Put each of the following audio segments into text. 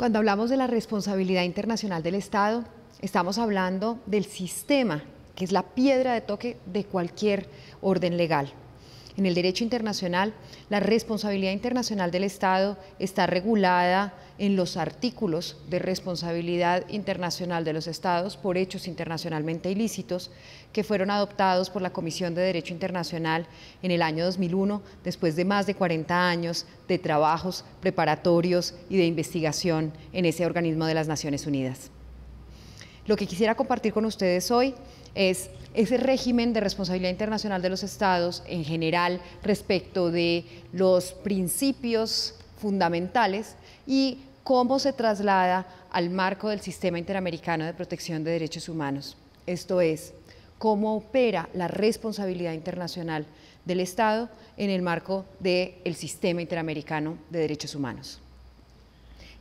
Cuando hablamos de la responsabilidad internacional del Estado, estamos hablando del sistema, que es la piedra de toque de cualquier orden legal. En el derecho internacional, la responsabilidad internacional del Estado está regulada en los artículos de responsabilidad internacional de los Estados por hechos internacionalmente ilícitos que fueron adoptados por la Comisión de Derecho Internacional en el año 2001, después de más de 40 años de trabajos preparatorios y de investigación en ese organismo de las Naciones Unidas. Lo que quisiera compartir con ustedes hoy es ese régimen de responsabilidad internacional de los Estados en general respecto de los principios fundamentales y cómo se traslada al marco del Sistema Interamericano de Protección de Derechos Humanos. Esto es, cómo opera la responsabilidad internacional del Estado en el marco del Sistema Interamericano de Derechos Humanos.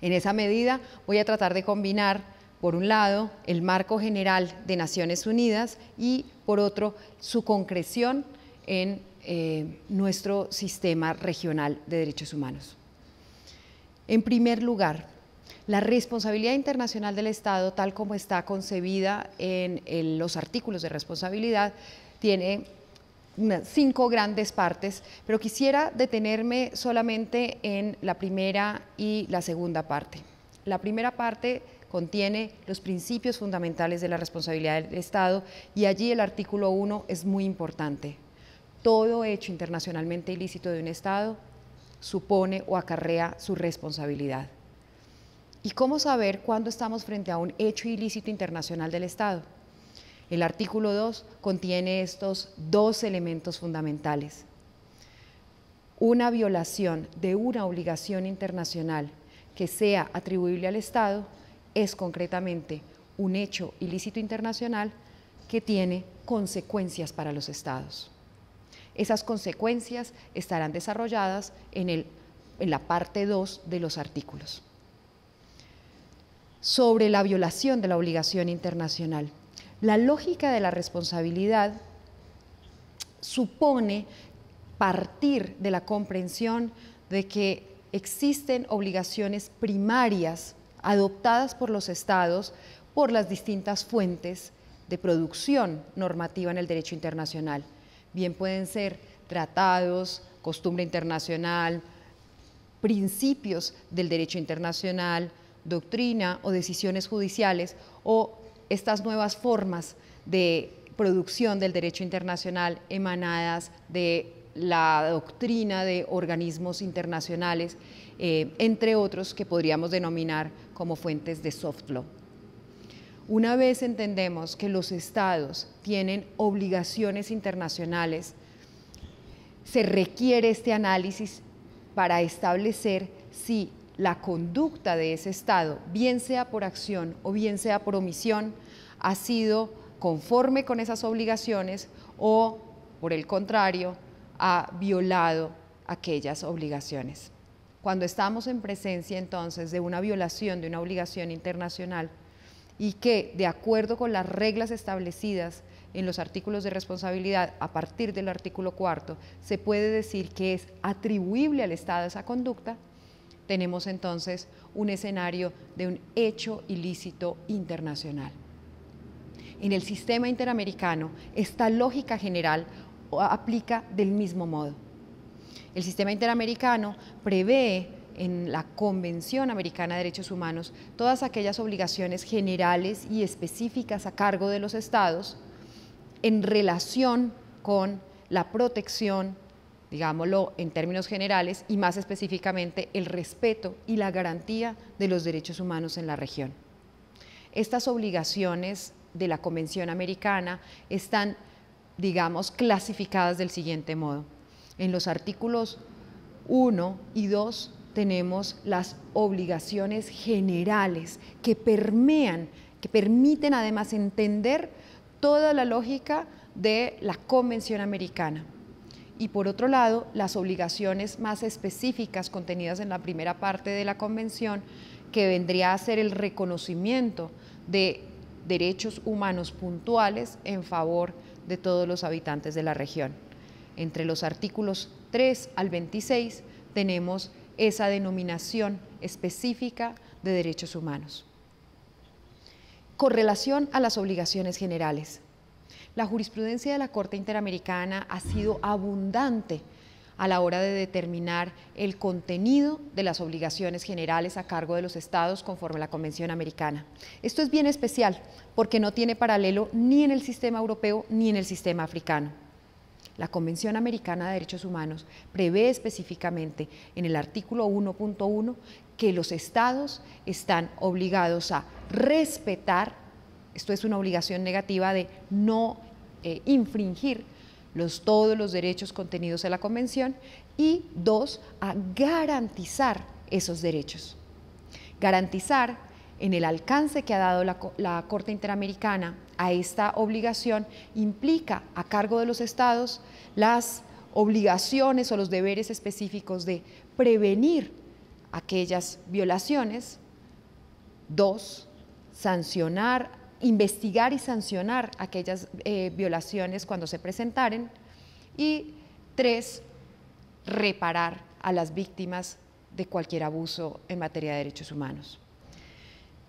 En esa medida voy a tratar de combinar, por un lado, el marco general de Naciones Unidas y, por otro, su concreción en nuestro sistema regional de derechos humanos. En primer lugar, la responsabilidad internacional del Estado, tal como está concebida en los artículos de responsabilidad, tiene 5 grandes partes, pero quisiera detenerme solamente en la primera y la segunda parte. La primera parte contiene los principios fundamentales de la responsabilidad del Estado y allí el artículo 1 es muy importante. Todo hecho internacionalmente ilícito de un Estado supone o acarrea su responsabilidad. ¿Y cómo saber cuándo estamos frente a un hecho ilícito internacional del Estado? El artículo 2 contiene estos 2 elementos fundamentales. Una violación de una obligación internacional que sea atribuible al Estado es concretamente un hecho ilícito internacional que tiene consecuencias para los Estados. Esas consecuencias estarán desarrolladas en la parte 2 de los artículos. Sobre la violación de la obligación internacional, la lógica de la responsabilidad supone partir de la comprensión de que existen obligaciones primarias adoptadas por los Estados por las distintas fuentes de producción normativa en el derecho internacional. Bien pueden ser tratados, costumbre internacional, principios del derecho internacional, doctrina o decisiones judiciales o estas nuevas formas de producción del derecho internacional emanadas de la doctrina de organismos internacionales, entre otros que podríamos denominar como fuentes de soft law. Una vez entendemos que los Estados tienen obligaciones internacionales, se requiere este análisis para establecer si la conducta de ese Estado, bien sea por acción o bien sea por omisión, ha sido conforme con esas obligaciones o, por el contrario, ha violado aquellas obligaciones. Cuando estamos en presencia entonces de una violación de una obligación internacional y que, de acuerdo con las reglas establecidas en los artículos de responsabilidad a partir del artículo 4, se puede decir que es atribuible al Estado esa conducta, tenemos entonces un escenario de un hecho ilícito internacional. En el sistema interamericano, esta lógica general aplica del mismo modo. El sistema interamericano prevé en la Convención Americana de Derechos Humanos todas aquellas obligaciones generales y específicas a cargo de los Estados en relación con la protección, digámoslo en términos generales, y más específicamente el respeto y la garantía de los derechos humanos en la región. Estas obligaciones de la Convención Americana están, digamos, clasificadas del siguiente modo. En los artículos 1 y 2 tenemos las obligaciones generales que permean, que permiten además entender toda la lógica de la Convención Americana. Y por otro lado, las obligaciones más específicas contenidas en la primera parte de la Convención, que vendría a ser el reconocimiento de derechos humanos puntuales en favor de todos los habitantes de la región. Entre los artículos 3 al 26 tenemos esa denominación específica de Derechos Humanos. Con relación a las obligaciones generales, la jurisprudencia de la Corte Interamericana ha sido abundante a la hora de determinar el contenido de las obligaciones generales a cargo de los estados conforme a la Convención Americana. Esto es bien especial porque no tiene paralelo ni en el sistema europeo ni en el sistema africano. La Convención Americana de Derechos Humanos prevé específicamente en el artículo 1.1 que los estados están obligados a respetar, esto es una obligación negativa de no infringir todos los derechos contenidos en la Convención, y dos, a garantizar esos derechos. Garantizar en el alcance que ha dado la Corte Interamericana a esta obligación implica a cargo de los estados las obligaciones o los deberes específicos de prevenir aquellas violaciones, dos, sancionar, investigar y sancionar aquellas violaciones cuando se presentaren, y tres, reparar a las víctimas de cualquier abuso en materia de derechos humanos.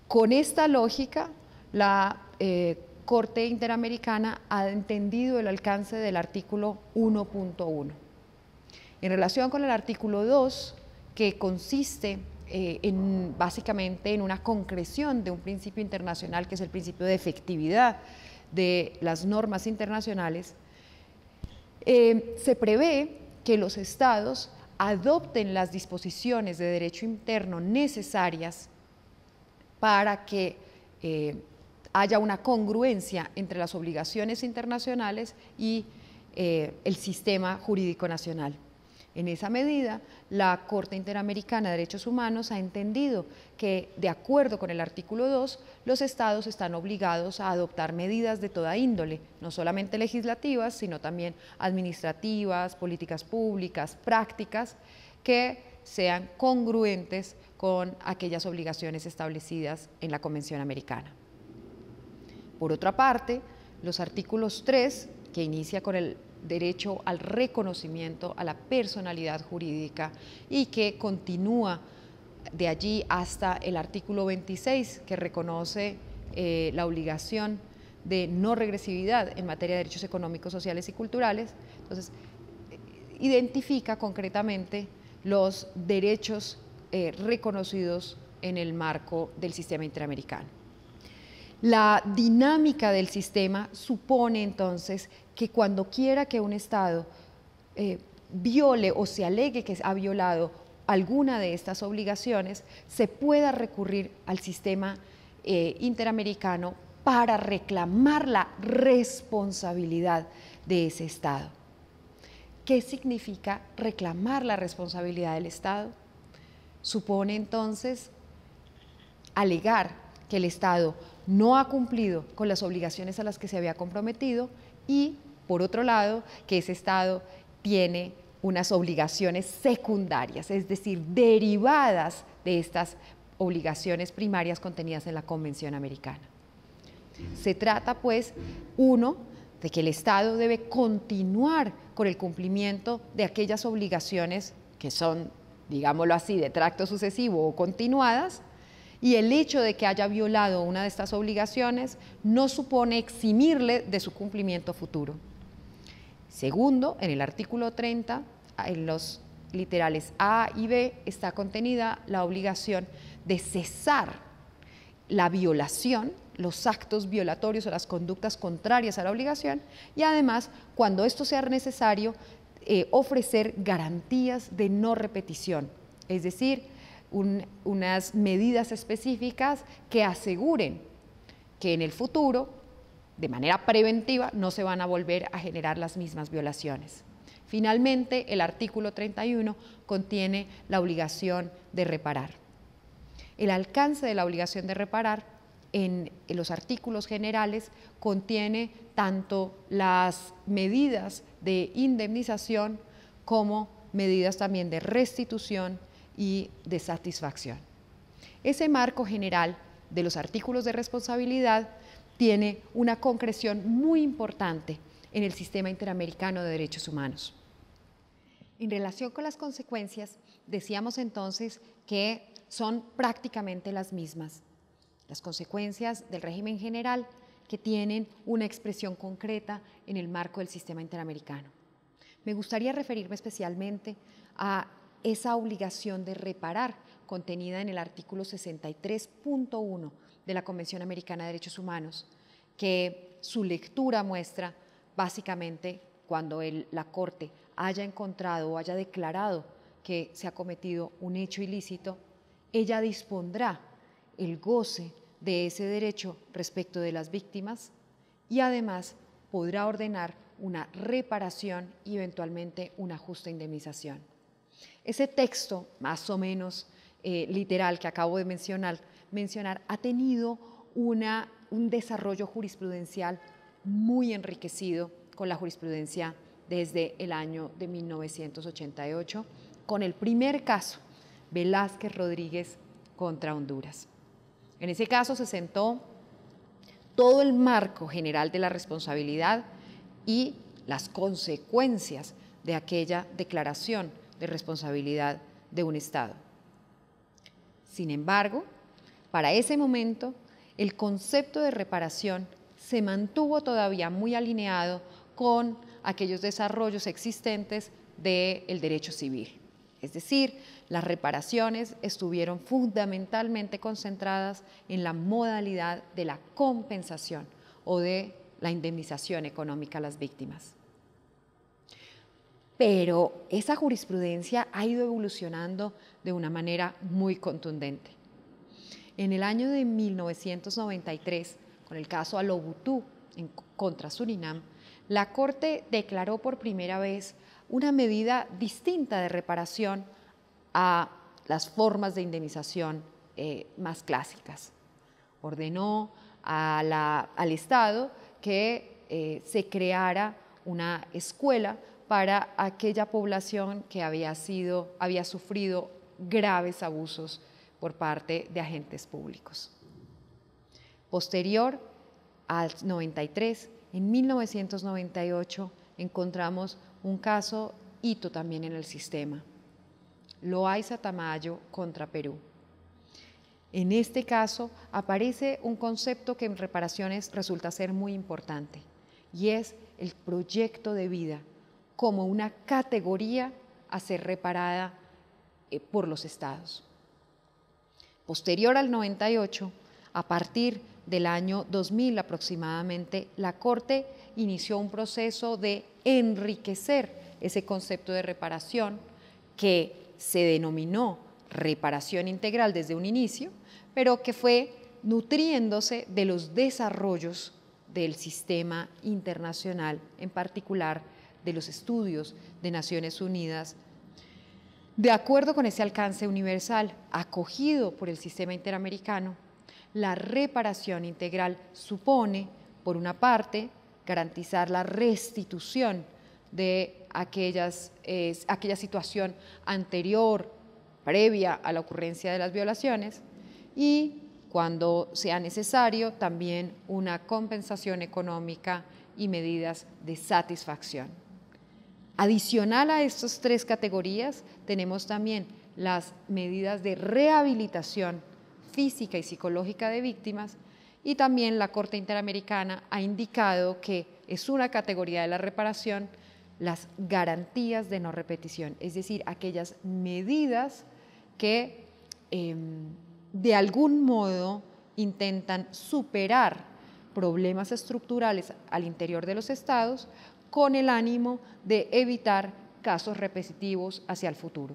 Con esta lógica, la Corte Interamericana ha entendido el alcance del artículo 1.1. En relación con el artículo 2, que consiste básicamente en una concreción de un principio internacional que es el principio de efectividad de las normas internacionales, se prevé que los estados adopten las disposiciones de derecho interno necesarias para que haya una congruencia entre las obligaciones internacionales y el sistema jurídico nacional. En esa medida, la Corte Interamericana de Derechos Humanos ha entendido que, de acuerdo con el artículo 2, los estados están obligados a adoptar medidas de toda índole, no solamente legislativas, sino también administrativas, políticas públicas, prácticas, que sean congruentes con aquellas obligaciones establecidas en la Convención Americana. Por otra parte, los artículos 3, que inicia con el derecho al reconocimiento a la personalidad jurídica y que continúa de allí hasta el artículo 26, que reconoce la obligación de no regresividad en materia de derechos económicos, sociales y culturales. Entonces, identifica concretamente los derechos reconocidos en el marco del sistema interamericano. La dinámica del sistema supone entonces que cuando quiera que un Estado viole o se alegue que ha violado alguna de estas obligaciones, se pueda recurrir al sistema interamericano para reclamar la responsabilidad de ese Estado. ¿Qué significa reclamar la responsabilidad del Estado? Supone entonces alegar que el Estado no ha cumplido con las obligaciones a las que se había comprometido y, por otro lado, que ese Estado tiene unas obligaciones secundarias, es decir, derivadas de estas obligaciones primarias contenidas en la Convención Americana. Se trata, pues, uno, de que el Estado debe continuar con el cumplimiento de aquellas obligaciones que son, digámoslo así, de tracto sucesivo o continuadas, y el hecho de que haya violado una de estas obligaciones no supone eximirle de su cumplimiento futuro. Segundo, en el artículo 30, en los literales A y B, está contenida la obligación de cesar la violación, los actos violatorios o las conductas contrarias a la obligación, y además, cuando esto sea necesario, ofrecer garantías de no repetición, es decir, unas medidas específicas que aseguren que en el futuro, de manera preventiva, no se van a volver a generar las mismas violaciones. Finalmente, el artículo 31 contiene la obligación de reparar. El alcance de la obligación de reparar en los artículos generales contiene tanto las medidas de indemnización como medidas también de restitución y de satisfacción. Ese marco general de los artículos de responsabilidad tiene una concreción muy importante en el sistema interamericano de derechos humanos. En relación con las consecuencias, decíamos entonces que son prácticamente las mismas. Las consecuencias del régimen general que tienen una expresión concreta en el marco del sistema interamericano. Me gustaría referirme especialmente a esa obligación de reparar contenida en el artículo 63.1 de la Convención Americana de Derechos Humanos, que su lectura muestra básicamente cuando la Corte haya encontrado o haya declarado que se ha cometido un hecho ilícito, ella dispondrá el goce de ese derecho respecto de las víctimas y además podrá ordenar una reparación y eventualmente una justa indemnización. Ese texto, más o menos literal que acabo de mencionar ha tenido un desarrollo jurisprudencial muy enriquecido con la jurisprudencia desde el año de 1988, con el primer caso, Velázquez Rodríguez contra Honduras. En ese caso se sentó todo el marco general de la responsabilidad y las consecuencias de aquella declaración de responsabilidad de un Estado. Sin embargo, para ese momento, el concepto de reparación se mantuvo todavía muy alineado con aquellos desarrollos existentes del derecho civil. Es decir, las reparaciones estuvieron fundamentalmente concentradas en la modalidad de la compensación o de la indemnización económica a las víctimas. Pero esa jurisprudencia ha ido evolucionando de una manera muy contundente. En el año de 1993, con el caso Alobutú contra Surinam, la Corte declaró por primera vez una medida distinta de reparación a las formas de indemnización más clásicas. Ordenó al Estado que se creara una escuela para aquella población que había sufrido graves abusos por parte de agentes públicos. Posterior al 93, en 1998, encontramos un caso hito también en el sistema, Loaiza Tamayo contra Perú. En este caso aparece un concepto que en reparaciones resulta ser muy importante y es el proyecto de vida como una categoría a ser reparada por los estados. Posterior al 98, a partir del año 2000 aproximadamente, la Corte inició un proceso de enriquecer ese concepto de reparación que se denominó reparación integral desde un inicio, pero que fue nutriéndose de los desarrollos del sistema internacional, en particular de los estudios de Naciones Unidas. De acuerdo con ese alcance universal acogido por el sistema interamericano, la reparación integral supone, por una parte, garantizar la restitución de aquella situación anterior, previa a la ocurrencia de las violaciones, y, cuando sea necesario, también una compensación económica y medidas de satisfacción. Adicional a estas tres categorías, tenemos también las medidas de rehabilitación física y psicológica de víctimas, y también la Corte Interamericana ha indicado que es una categoría de la reparación las garantías de no repetición, es decir, aquellas medidas que de algún modo intentan superar problemas estructurales al interior de los estados con el ánimo de evitar casos repetitivos hacia el futuro.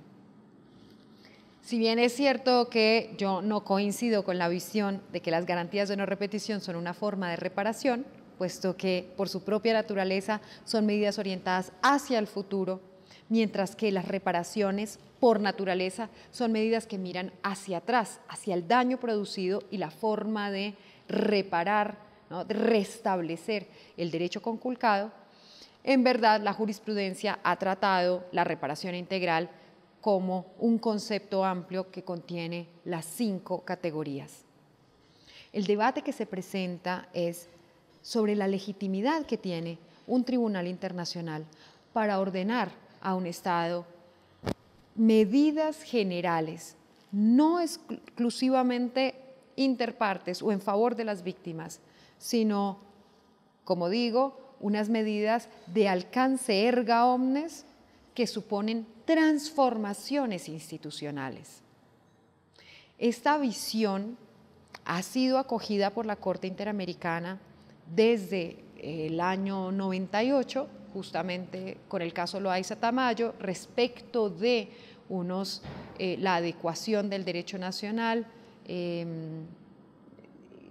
Si bien es cierto que yo no coincido con la visión de que las garantías de no repetición son una forma de reparación, puesto que por su propia naturaleza son medidas orientadas hacia el futuro, mientras que las reparaciones por naturaleza son medidas que miran hacia atrás, hacia el daño producido y la forma de reparar, ¿no?, de restablecer el derecho conculcado. En verdad, la jurisprudencia ha tratado la reparación integral como un concepto amplio que contiene las 5 categorías. El debate que se presenta es sobre la legitimidad que tiene un tribunal internacional para ordenar a un Estado medidas generales no exclusivamente interpartes o en favor de las víctimas, sino, como digo, unas medidas de alcance erga omnes que suponen transformaciones institucionales. Esta visión ha sido acogida por la Corte Interamericana desde el año 98, justamente con el caso Loaiza Tamayo, respecto de la adecuación del derecho nacional,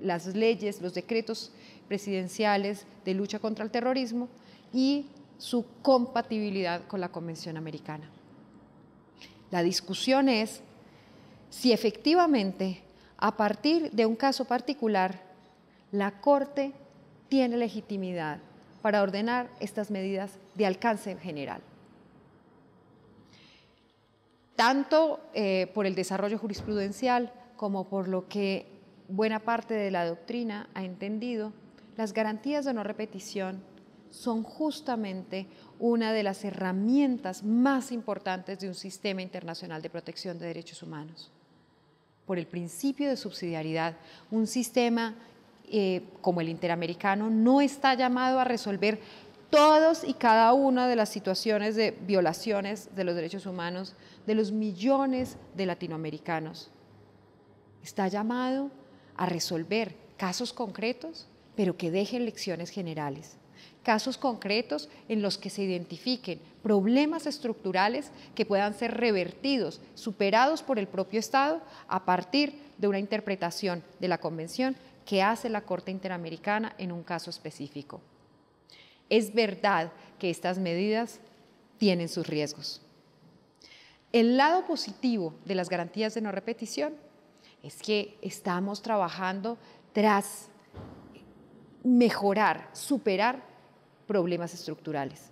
las leyes, los decretos presidenciales de lucha contra el terrorismo y su compatibilidad con la Convención Americana. La discusión es si efectivamente, a partir de un caso particular, la Corte tiene legitimidad para ordenar estas medidas de alcance general. Tanto por el desarrollo jurisprudencial como por lo que buena parte de la doctrina ha entendido, las garantías de no repetición son justamente una de las herramientas más importantes de un sistema internacional de protección de derechos humanos. Por el principio de subsidiariedad, un sistema como el interamericano no está llamado a resolver todas y cada una de las situaciones de violaciones de los derechos humanos de los millones de latinoamericanos. Está llamado a resolver casos concretos, pero que dejen lecciones generales. Casos concretos en los que se identifiquen problemas estructurales que puedan ser revertidos, superados por el propio Estado a partir de una interpretación de la Convención que hace la Corte Interamericana en un caso específico. Es verdad que estas medidas tienen sus riesgos. El lado positivo de las garantías de no repetición es que estamos trabajando tras mejorar, superar problemas estructurales.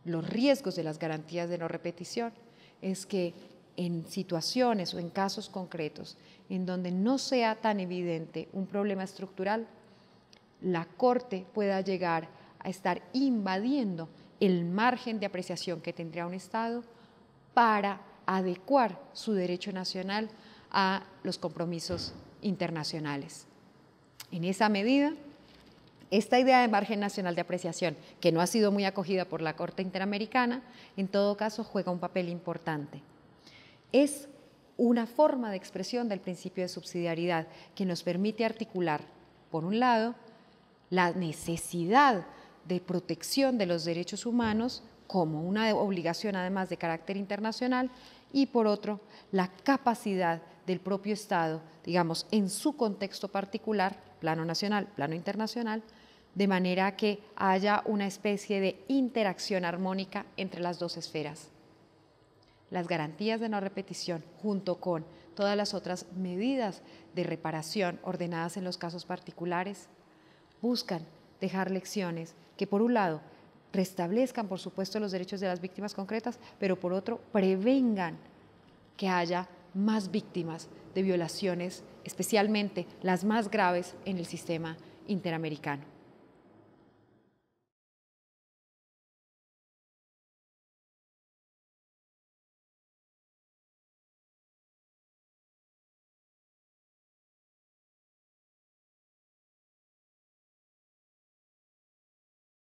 Los riesgos de las garantías de no repetición es que en situaciones o en casos concretos en donde no sea tan evidente un problema estructural, la Corte pueda llegar a estar invadiendo el margen de apreciación que tendría un Estado para adecuar su derecho nacional a los compromisos internacionales. En esa medida, esta idea de margen nacional de apreciación, que no ha sido muy acogida por la Corte Interamericana, en todo caso juega un papel importante. Es una forma de expresión del principio de subsidiariedad que nos permite articular, por un lado, la necesidad de protección de los derechos humanos como una obligación además de carácter internacional y por otro, la capacidad del propio Estado, digamos, en su contexto particular, plano nacional, plano internacional, de manera que haya una especie de interacción armónica entre las dos esferas. Las garantías de no repetición, junto con todas las otras medidas de reparación ordenadas en los casos particulares, buscan dejar lecciones que, por un lado, restablezcan, por supuesto, los derechos de las víctimas concretas, pero por otro, prevengan que haya más víctimas de violaciones, especialmente las más graves en el sistema interamericano.